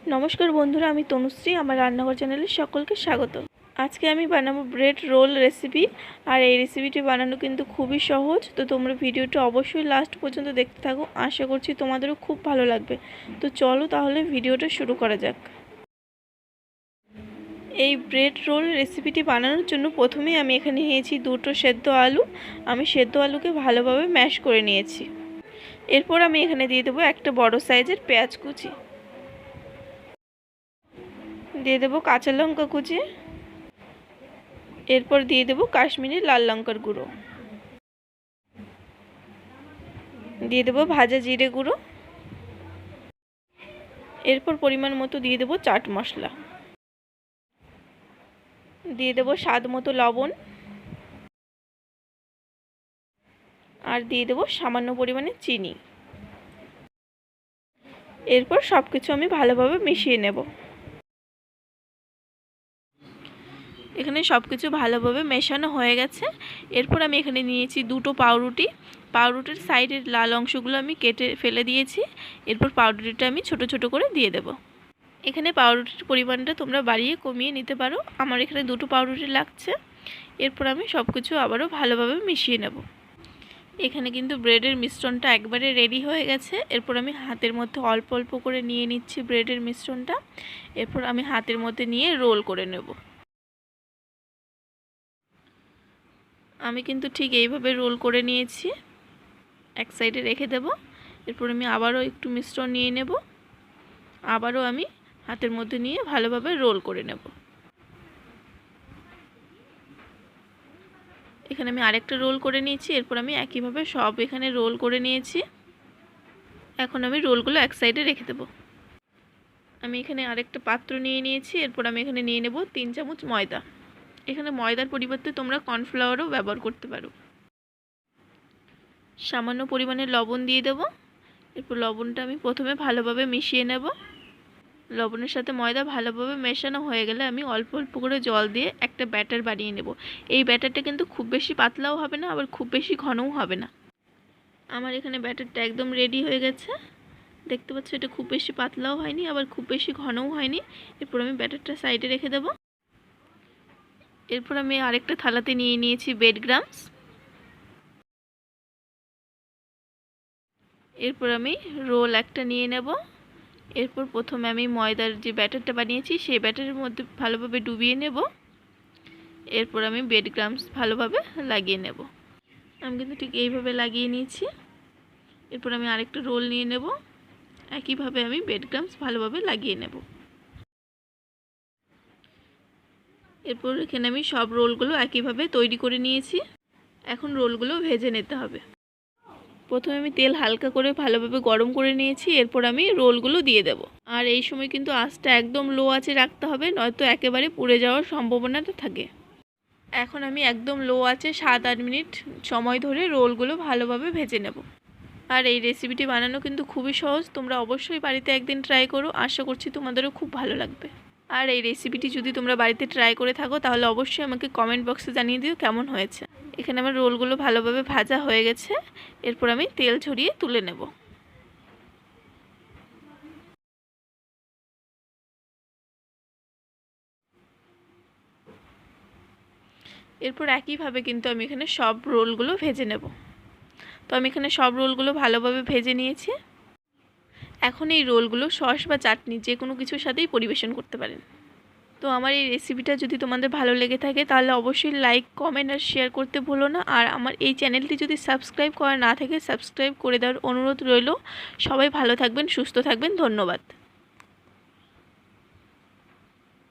नमस्कार बंधुरा आमी तनुश्री आमार रान्नाघर चैनेले सकलके स्वागत। आज के आमी बानाबो ब्रेड रोल रेसिपि और ये रेसिपिटी बानानो किन्तु खूबई सहज। तो तोमरा भिडियोटा अवश्यई लास्ट पर्यन्त देखते थाको, आशा करछि तोमादेरो खूब भालो लागबे। तो चलो ताहले भिडियोटा शुरू करा जाक। এই ব্রেড রোল রেসিপিটি বানানোর জন্য প্রথমেই আমি এখানে নিয়েছি দুটো সেদ্ধ আলু। আমি সেদ্ধ আলুকে ভালোভাবে ম্যাশ করে নিয়েছি। এরপর আমি এখানে দিয়ে দেব একটা বড় সাইজের পেঁয়াজ কুচি, দিয়ে দেব কাঁচা লঙ্কা কুচি, এরপর দিয়ে দেব কাশ্মীরি লাল লঙ্কার গুঁড়ো, দিয়ে দেব ভাজা জিরে গুঁড়ো, এরপর পরিমাণ মতো দিয়ে দেব চাট মশলা, দিয়ে দেব স্বাদ মতো লবণ আর দিয়ে দেব সামান্য পরিমাণে চিনি। এরপর সবকিছু আমি ভালোভাবে মিশিয়ে নেব। এখানে সবকিছু ভালোভাবে মেশানো হয়ে গেছে। এরপর আমি এখানে নিয়েছি দুটো পাউরুটি। পাউরুটির সাইডের লাল অংশগুলো আমি কেটে ফেলে দিয়েছি। এরপর পাউরুটিটা আমি ছোট ছোট করে দিয়ে দেব। এখানে পাউরুটির পরিমাণটা তোমরা বাড়িয়ে কমিয়ে নিতে পারো। আমার এখানে দুটো পাউরুটি লাগছে। এরপর আমি সবকিছু আবারও ভালোভাবে মিশিয়ে নেব। এখানে কিন্তু ব্রেডের মিশ্রণটা একবারে রেডি হয়ে গেছে। এরপর আমি হাতের মধ্যে অল্প অল্প করে নিয়ে নিচ্ছি ব্রেডের মিশ্রণটা। এরপর আমি হাতের মধ্যে নিয়ে রোল করে নেব। আমি কিন্তু ঠিক এইভাবে রোল করে নিয়েছি, এক সাইডে রেখে দেব। এরপর আমি আবারও একটু মিশ্রণ নিয়ে নেব, আবারও আমি হাতের মধ্যে নিয়ে ভালোভাবে রোল করে নেব। এখানে আমি আরেকটা রোল করে নিয়েছি। এরপর আমি একইভাবে সব এখানে রোল করে নিয়েছি। এখন আমি রোলগুলো এক সাইডে রেখে দেব। আমি এখানে আরেকটা পাত্র নিয়ে নিয়েছি। এরপর আমি এখানে নিয়ে নেব 3 চামচ ময়দা। এখানে ময়দার পরিবর্তে তোমরা কর্নফ্লাওয়ারও ব্যবহার করতে পারো। সামান্য পরিমাণে লবণ দিয়ে দেব। এরপর লবণটা আমি প্রথমে ভালোভাবে মিশিয়ে নেব। লবণের সাথে ময়দা ভালোভাবে মেশানো হয়ে গেলে আমি অল্প অল্প করে জল দিয়ে একটা ব্যাটার বানিয়ে নেব। এই ব্যাটারটা কিন্তু খুব বেশি পাতলাও হবে না, আবার খুব বেশি ঘনও হবে না। আমার এখানে ব্যাটারটা একদম রেডি হয়ে গেছে। দেখতে পাচ্ছ এটা খুব বেশি পাতলাও হয়নি, আবার খুব বেশি ঘনও হয়নি। এরপর আমি ব্যাটারটা সাইডে রেখে দেব। এরপর আমি আরেকটা থালাতে নিয়ে নিয়েছি ব্রেড ক্রাম্বস। এরপর আমি রোল একটা নিয়ে নেব। এরপর প্রথমে আমি ময়দার যে ব্যাটারটা বানিয়েছি সেই ব্যাটারের মধ্যে ভালোভাবে ডুবিয়ে নেব। এরপর আমি ব্রেড ক্রাম্বস ভালোভাবে লাগিয়ে নেব। আমি কিন্তু ঠিক এইভাবে লাগিয়ে নিয়েছি। এরপর আমি আরেকটা রোল নিয়ে নেব। একইভাবে আমি ব্রেড ক্রাম্বস ভালোভাবে লাগিয়ে নেব। এরপর এখানে আমি সব রোলগুলো একইভাবে তৈরি করে নিয়েছি। এখন রোলগুলো ভেজে নিতে হবে। প্রথমে আমি তেল হালকা করে ভালোভাবে গরম করে নিয়েছি। এরপর আমি রোলগুলো দিয়ে দেব। আর এই সময় কিন্তু আঁচটা একদম লো আঁচে রাখতে হবে, নয়তো একেবারে পুড়ে যাওয়ার সম্ভাবনাটা থাকে। এখন আমি একদম লো আঁচে 7-8 মিনিট সময় ধরে রোলগুলো ভালোভাবে ভেজে নেব। আর এই রেসিপিটি বানানো কিন্তু খুবই সহজ। তোমরা অবশ্যই বাড়িতে একদিন ট্রাই করো, আশা করছি তোমাদেরও খুব ভালো লাগবে। আর এই রেসিপিটি যদি তোমরা বাড়িতে ট্রাই করে থাকো তাহলে অবশ্যই আমাকে কমেন্ট বক্সে জানিয়ে দিও কেমন হয়েছে। এখানে আমার রোলগুলো ভালোভাবে ভাজা হয়ে গেছে। এরপর আমি তেল ঝরিয়ে তুলে নেব। এরপর একইভাবে কিন্তু আমি এখানে সব রোলগুলো ভেজে নেব। তো আমি এখানে সব রোলগুলো ভালোভাবে ভেজে নিয়েছি। এখন এই রোলগুলো সস বা চাটনি যে কোনো কিছুর সাথেই পরিবেশন করতে পারেন। তো আমার এই রেসিপিটা যদি তোমাদের ভালো লেগে থাকে তাহলে অবশ্যই লাইক, কমেন্ট আর শেয়ার করতে ভুলো না। আর আমার এই চ্যানেলটি যদি সাবস্ক্রাইব করা না থাকে সাবস্ক্রাইব করে দেওয়ার অনুরোধ রইল। সবাই ভালো থাকবেন, সুস্থ থাকবেন। ধন্যবাদ।